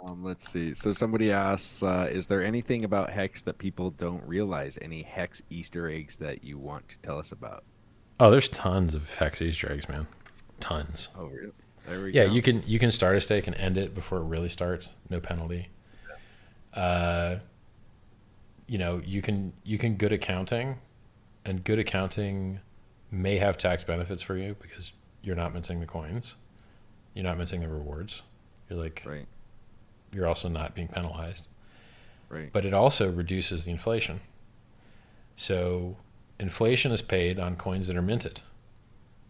Let's see. So somebody asks, is there anything about Hex that people don't realize? Any Hex Easter eggs that you want to tell us about? Oh, there's tons of Hex Easter eggs, man. Tons. Oh, really? There we Yeah, go. you can start a stake and end it before it really starts. No penalty. Uh, you can good accounting, and good accounting may have tax benefits for you because you're not minting the coins, you're not minting the rewards. You're like Right, you're also not being penalized, right, but it also reduces the inflation. So inflation is paid on coins that are minted.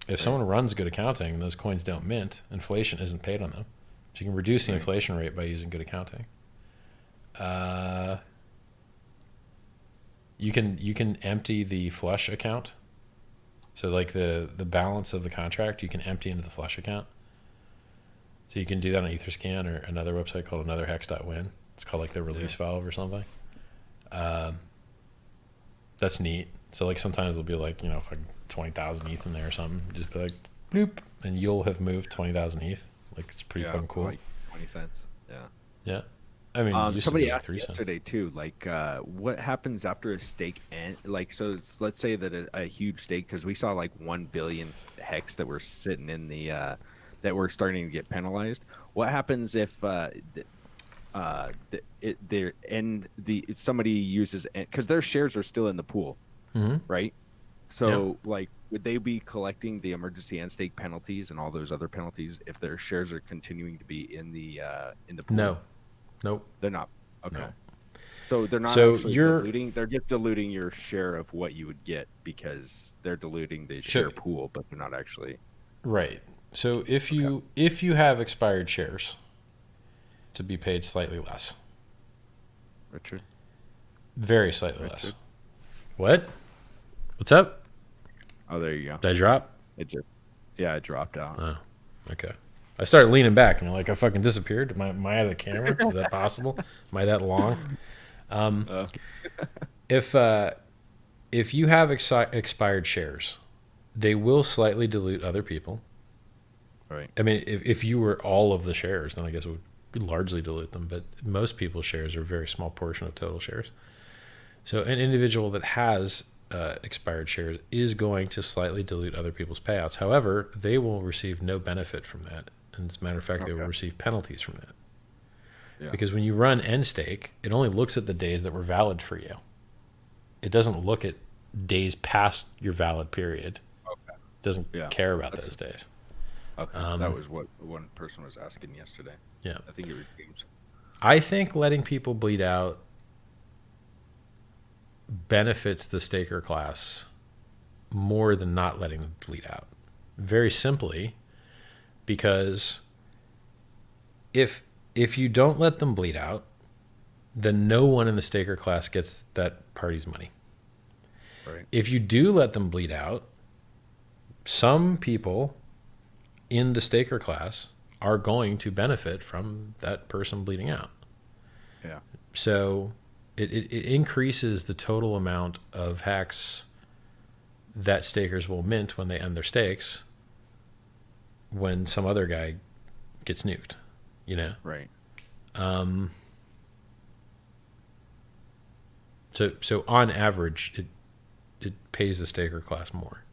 If right, someone runs good accounting and those coins don't mint, inflation isn't paid on them. So you can reduce the right. inflation rate by using good accounting. Uh, you can empty the flush account. So like the balance of the contract, you can empty into the flush account. So you can do that on Etherscan or another website called anotherhex.win. It's called like the Yeah. release valve or something. Um, that's neat. So like sometimes it'll be like if like 20,000 ETH in there or something, just be like bloop, and you'll have moved 20,000 ETH. Like it's pretty Yeah, fun, for cool. like 20 cents. Yeah. Yeah, I mean it used to be Somebody like asked 3 cents. yesterday too, like, what happens after a stake end? Like, so let's say that a huge stake, because we saw like 1 billion hex that were sitting in the that were starting to get penalized. What happens if they're in the if somebody uses, because their shares are still in the pool, Mm-hmm. right? Yeah. So, like, would they be collecting the emergency end stake penalties and all those other penalties if their shares are continuing to be in the pool? No. Nope. They're not. Okay. No. So they're not So actually you're diluting. They're just diluting your share of what you would get because they're diluting the so share pool, but they're not actually. right. So if Okay. you have expired shares to be paid slightly less, Richard. very slightly less. Richard. What? What's up? Oh, there you go. Did I drop? It just, yeah, it dropped out. Oh, okay. I started leaning back and like I fucking disappeared. Am I out of the camera? Is that possible? Am I that long? Um, Uh, if uh, if you have expired shares, they will slightly dilute other people. right. I mean, if you were all of the shares, then I guess it would largely dilute them. But most people's shares are a very small portion of total shares. So an individual that has expired shares is going to slightly dilute other people's payouts. However, they will receive no benefit from that. And as a matter of fact, they will Okay. receive penalties from that. Yeah. Because when you run end stake, it only looks at the days that were valid for you. It doesn't look at days past your valid period. Okay. It doesn't Yeah. care about That's those days. okay. That Um, was what one person was asking yesterday. yeah. I think it was James. I think letting people bleed out benefits the staker class more than not letting them bleed out. Very simply, because if if you don't let them bleed out, then no one in the staker class gets that party's money. Right. If you do let them bleed out, some people in the staker class are going to benefit from that person bleeding out. Yeah. So it increases the total amount of hex that stakers will mint when they end their stakes when some other guy gets nuked, you know? Right. Um, so on average, it pays the staker class more.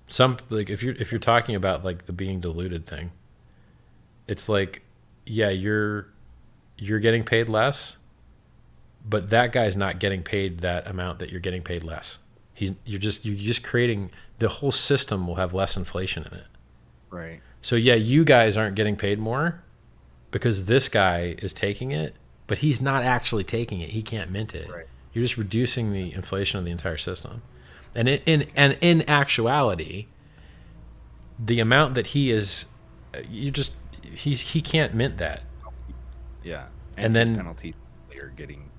Some like if you're talking about like the being diluted thing, it's like, yeah, you're getting paid less, but that guy's not getting paid that amount that you're getting paid less. You're just creating the whole system will have less inflation in it. Right. So yeah, you guys aren't getting paid more because this guy is taking it, but he's not actually taking it. He can't mint it. Right. You're just reducing the inflation of the entire system. And in actuality, the amount that he is, you just he can't mint that. Yeah. And And his then penalties are getting well,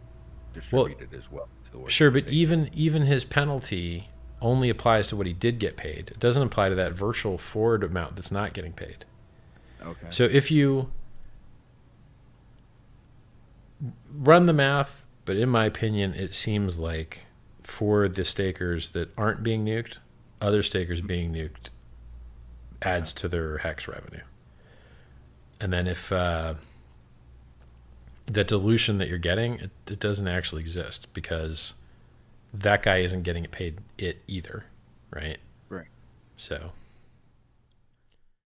distributed as well towards sure, the but stakers. even his penalty only applies to what he did get paid. It doesn't apply to that virtual forward amount that's not getting paid. Okay. So if you run the math, but in my opinion, it seems like for the stakers that aren't being nuked, other stakers being nuked Yeah. adds to their hex revenue. And then if the dilution that you're getting, it doesn't actually exist because that guy isn't getting it paid it either, right? Right. So